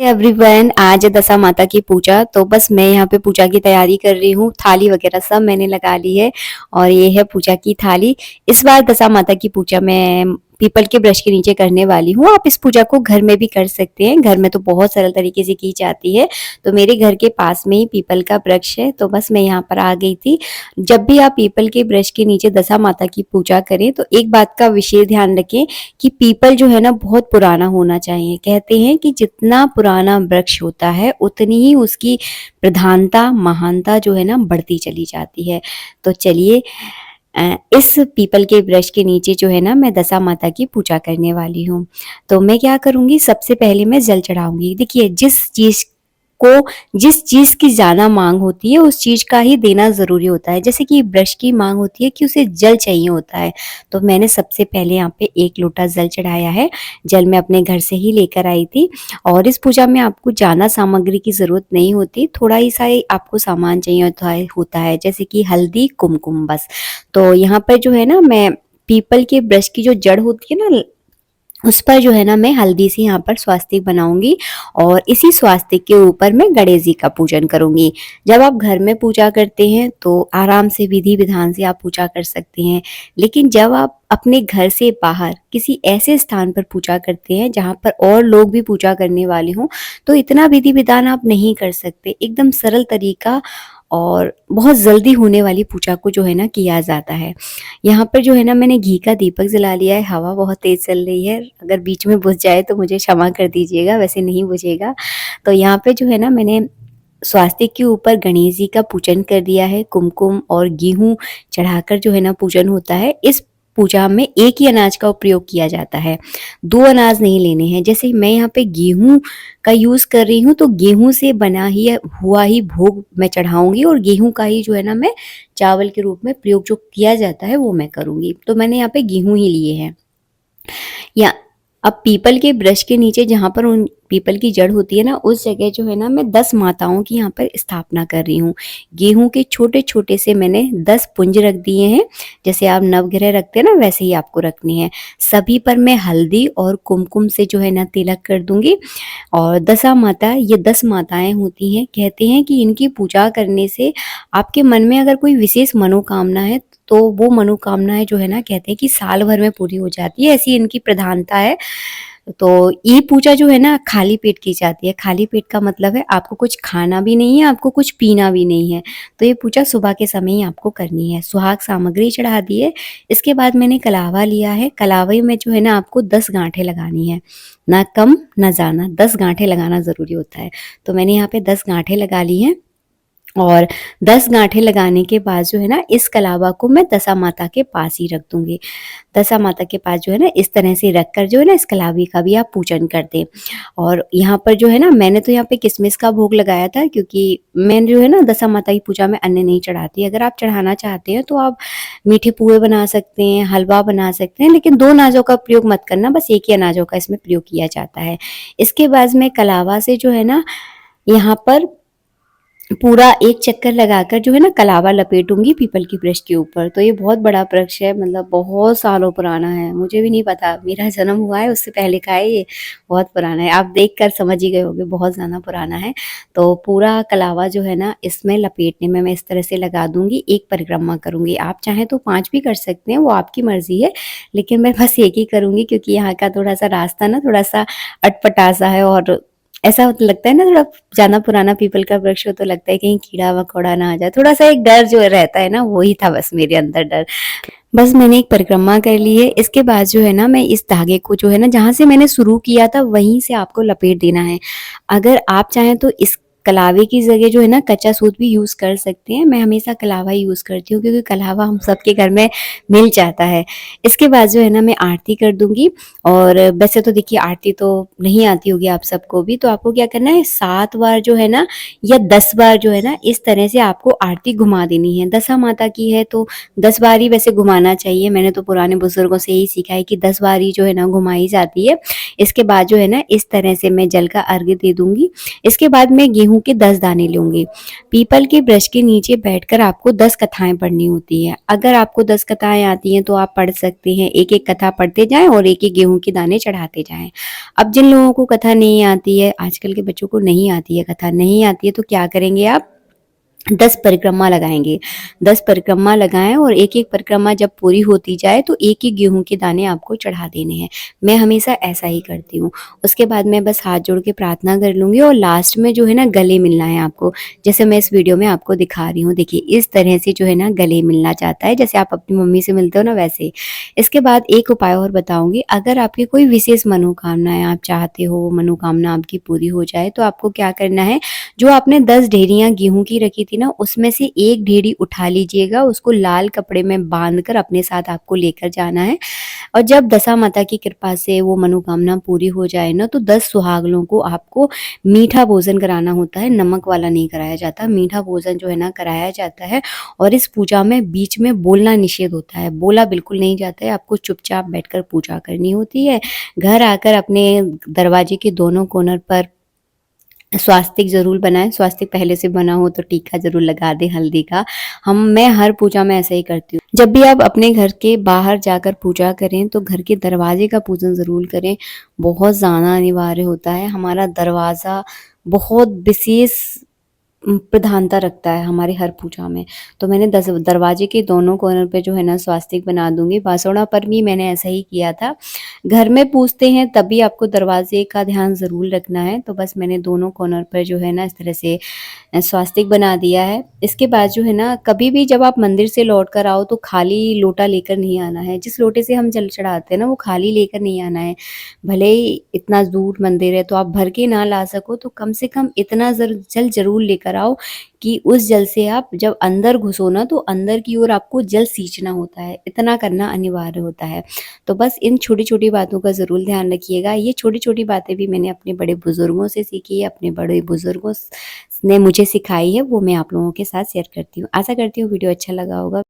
Everyone, आज है दशा माता की पूजा। तो बस मैं यहाँ पे पूजा की तैयारी कर रही हूँ। थाली वगैरह सब मैंने लगा ली है और ये है पूजा की थाली। इस बार दशा माता की पूजा मैं पीपल के वृक्ष के नीचे करने वाली हूँ। आप इस पूजा को घर में भी कर सकते हैं। घर में तो बहुत सरल तरीके से की जाती है। तो मेरे घर के पास में ही पीपल का वृक्ष है, तो बस मैं यहाँ पर आ गई थी। जब भी आप पीपल के वृक्ष के नीचे दशा माता की पूजा करें तो एक बात का विशेष ध्यान रखें कि पीपल जो है ना बहुत पुराना होना चाहिए। कहते हैं कि जितना पुराना वृक्ष होता है उतनी ही उसकी प्रधानता महानता जो है ना बढ़ती चली जाती है। तो चलिए इस पीपल के वृक्ष के नीचे जो है ना मैं दशा माता की पूजा करने वाली हूँ। तो मैं क्या करूँगी, सबसे पहले मैं जल चढ़ाऊँगी। देखिए, जिस चीज़ की ज़्यादा माँग होती है उस चीज़ का ही देना ज़रूरी होता है। जैसे कि वृक्ष की माँग होती है कि उसे जल चाहिए होता है, तो मैंने सबसे पहले यहाँ पे 1 लोटा जल चढ़ाया है। जल मैं अपने घर से ही लेकर आई थी और इस पूजा में आपको ज़्यादा सामग्री की ज़रूरत नहीं होती, थोड़ा ही सा ही आपको सामान चाहिए होता है, जैसे कि हल्दी, कुमकुम बस। तो यहाँ पर जो है ना मैं पीपल के वृक्ष की जो जड़ होती है ना उस पर जो है ना मैं हल्दी से यहाँ पर स्वास्तिक बनाऊंगी और इसी स्वास्तिक के ऊपर मैं गणेश जी का पूजन करूंगी। जब आप घर में पूजा करते हैं तो आराम से विधि विधान से आप पूजा कर सकते हैं, लेकिन जब आप अपने घर से बाहर किसी ऐसे स्थान पर पूजा करते हैं जहाँ पर और लोग भी पूजा करने वाले हों, तो इतना विधि विधान आप नहीं कर सकते। एकदम सरल तरीका और बहुत जल्दी होने वाली पूजा को जो है ना किया जाता है। यहाँ पर जो है ना मैंने घी का दीपक जला लिया है। हवा बहुत तेज चल रही है, अगर बीच में बुझ जाए तो मुझे क्षमा कर दीजिएगा, वैसे नहीं बुझेगा। तो यहाँ पे जो है ना मैंने स्वास्तिक के ऊपर गणेश जी का पूजन कर दिया है। कुमकुम और गेहूं चढ़ाकर जो है ना पूजन होता है। इस पूजा में एक ही अनाज का उपयोग किया जाता है, 2 अनाज नहीं लेने हैं। जैसे मैं यहाँ पे गेहूं का यूज कर रही हूँ तो गेहूं से बना ही हुआ ही भोग मैं चढ़ाऊंगी और गेहूं का ही जो है ना मैं चावल के रूप में प्रयोग जो किया जाता है वो मैं करूंगी। तो मैंने यहाँ पे गेहूं ही लिए हैं। या अब पीपल के वृक्ष के नीचे जहाँ पर उन पीपल की जड़ होती है ना उस जगह जो है ना मैं 10 माताओं की यहाँ पर स्थापना कर रही हूँ। गेहूं के छोटे छोटे से मैंने 10 पुंज रख दिए हैं। जैसे आप नवग्रह रखते हैं ना वैसे ही आपको रखनी है। सभी पर मैं हल्दी और कुमकुम से जो है ना तिलक कर दूंगी। और दशा माता, ये 10 माताएं होती हैं। कहते हैं कि इनकी पूजा करने से आपके मन में अगर कोई विशेष मनोकामना है तो वो मनोकामनाएं जो है ना कहते हैं कि साल भर में पूरी हो जाती है, ऐसी इनकी प्रधानता है। तो ये पूजा जो है ना खाली पेट की जाती है। खाली पेट का मतलब है आपको कुछ खाना भी नहीं है, आपको कुछ पीना भी नहीं है। तो ये पूजा सुबह के समय ही आपको करनी है। सुहाग सामग्री चढ़ा दी है। इसके बाद मैंने कलावा लिया है। कलावे में जो है ना आपको 10 गांठें लगानी है, ना कम ना ज्यादा, 10 गांठें लगाना जरूरी होता है। तो मैंने यहाँ पे 10 गांठें लगा ली हैं और 10 गांठें लगाने के बाद जो है ना इस कलावा को मैं दशा माता के पास ही रख दूंगी। दशा माता के पास जो है ना इस तरह से रख कर जो है ना इस कलावी का भी आप पूजन कर दें। और यहाँ पर जो है ना मैंने तो यहाँ पे किशमिश का भोग लगाया था, क्योंकि मैं जो है ना दशा माता की पूजा में अन्न नहीं चढ़ाती। अगर आप चढ़ाना चाहते हैं तो आप मीठे पुए बना सकते हैं, हलवा बना सकते हैं, लेकिन 2 अनाजों का प्रयोग मत करना, बस एक ही अनाजों का इसमें प्रयोग किया जाता है। इसके बाद मैं कलावा से जो है ना यहाँ पर पूरा एक चक्कर लगाकर जो है ना कलावा लपेटूंगी पीपल की वृक्ष के ऊपर। तो ये बहुत बड़ा वृक्ष है, मतलब बहुत सालों पुराना है। मुझे भी नहीं पता, मेरा जन्म हुआ है उससे पहले का है, ये बहुत पुराना है। आप देखकर समझ ही गए होंगे, बहुत ज़्यादा पुराना है। तो पूरा कलावा जो है ना इसमें लपेटने में मैं इस तरह से लगा दूंगी, एक परिक्रमा करूंगी। आप चाहें तो 5 भी कर सकते हैं, वो आपकी मर्जी है, लेकिन मैं बस एक ही करूंगी क्योंकि यहाँ का थोड़ा सा रास्ता ना थोड़ा सा अटपटा सा है और ऐसा लगता है ना, थोड़ा ज्यादा पुराना पीपल का वृक्ष हो तो लगता है कहीं कीड़ा वकौड़ा ना आ जाए, थोड़ा सा एक डर जो रहता है ना, वही था बस मेरे अंदर डर। बस मैंने एक परिक्रमा कर ली है। इसके बाद जो है ना मैं इस धागे को जो है ना जहां से मैंने शुरू किया था वहीं से आपको लपेट देना है। अगर आप चाहें तो इस कलावे की जगह जो है ना कच्चा सूत भी यूज कर सकते हैं। मैं हमेशा कलावा ही यूज करती हूँ क्योंकि कलावा हम सबके घर में मिल जाता है। इसके बाद जो है ना मैं आरती कर दूंगी। और वैसे तो देखिए आरती तो नहीं आती होगी आप सबको भी, तो आपको क्या करना है, 7 बार जो है ना या 10 बार जो है ना इस तरह से आपको आरती घुमा देनी है। दशा माता की है तो 10 बार ही वैसे घुमाना चाहिए। मैंने तो पुराने बुजुर्गों से यही सीखा है कि 10 बार ही जो है ना घुमाई जाती है। इसके बाद जो है ना इस तरह से मैं जल का अर्घ्य दे दूंगी। इसके बाद मैं गेहूं गेहूँ के 10 दाने लूँगी। पीपल के वृक्ष के नीचे बैठकर आपको 10 कथाएँ पढ़नी होती हैं। अगर आपको 10 कथाएँ आती हैं तो आप पढ़ सकते हैं, एक-एक कथा पढ़ते जाएँ और एक-एक गेहूँ के दाने चढ़ाते जाएँ। अब जिन लोगों को कथा नहीं आती है, आजकल के बच्चों को नहीं आती है कथा, नहीं आती है तो क्या करेंगे आप 10 परिक्रमा लगाएँगे। 10 परिक्रमा लगाएँ और एक-एक परिक्रमा जब पूरी होती जाए तो एक-एक गेहूँ के दाने आपको चढ़ा देने हैं। मैं हमेशा ऐसा ही करती हूँ। उसके बाद मैं बस हाथ जोड़ के प्रार्थना कर लूँगी और लास्ट में जो है ना गले मिलना है आपको। जैसे मैं इस वीडियो में आपको दिखा रही हूँ, देखिए इस तरह से जो है ना गले मिलना चाहता है, जैसे आप अपनी मम्मी से मिलते हो ना वैसे। इसके बाद एक उपाय और बताऊँगी, अगर आपकी कोई विशेष मनोकामनाएँ आप चाहते हो, वो मनोकामना आपकी पूरी हो जाए तो आपको क्या करना है, जो आपने 10 ढेरियाँ गेहूँ की रखी थी ना, उसमें से एक ढेरी उठा लीजिएगा, उसको लाल कपड़े में बाँधकर अपने साथ आपको लेकर जाना है और जब दशा माता की कृपा से वो मनोकामना पूरी हो जाए ना, तो 10 सुहागनों को आपको मीठा भोजन कराना होता है, नमक वाला नहीं कराया जाता, मीठा भोजन जो है ना कराया जाता है और इस पूजा में बीच में बोलना निषेध होता है, बोला बिल्कुल नहीं जाता है, आपको चुपचाप बैठकर पूजा करनी होती है। घर आकर अपने दरवाजे के दोनों कॉर्नर पर स्वास्तिक ज़रूर बनाएँ, स्वास्तिक पहले से बना हो तो टीका ज़रूर लगा दें हल्दी का। मैं हर पूजा में ऐसा ही करती हूँ। जब भी आप अपने घर के बाहर जाकर पूजा करें तो घर के दरवाजे का पूजन ज़रूर करें, बहुत ज़्यादा अनिवार्य होता है। हमारा दरवाज़ा बहुत विशेष प्रधानता रखता है हमारे हर पूजा में। तो मैंने दरवाजे के दोनों कॉर्नर पे जो है ना स्वास्तिक बना दूँगी। बासोड़ा पर भी मैंने ऐसा ही किया था। घर में पूजते हैं तभी आपको दरवाजे का ध्यान ज़रूर रखना है। तो बस मैंने दोनों कॉर्नर पर जो है ना इस तरह से स्वास्तिक बना दिया है। इसके बाद जो है ना कभी भी जब आप मंदिर से लौट कर आओ तो खाली लोटा लेकर नहीं आना है। जिस लोटे से हम जल चढ़ाते हैं ना वो खाली लेकर नहीं आना है। भले ही इतना दूर मंदिर है तो आप भर के ना ला सको तो कम से कम इतना जल ज़रूर लेकर आओ कि उस जल से आप जब अंदर घुसो ना तो अंदर की ओर आपको जल सींचना होता है, इतना करना अनिवार्य होता है। तो बस इन छोटी-छोटी बातों का ज़रूर ध्यान रखिएगा। ये छोटी-छोटी बातें भी मैंने अपने बड़े बुज़ुर्गों से सीखी है, अपने बड़े बुज़ुर्गों ने मुझे सिखाई है, वो मैं आप लोगों के साथ शेयर करती हूँ। आशा करती हूँ वीडियो अच्छा लगा होगा।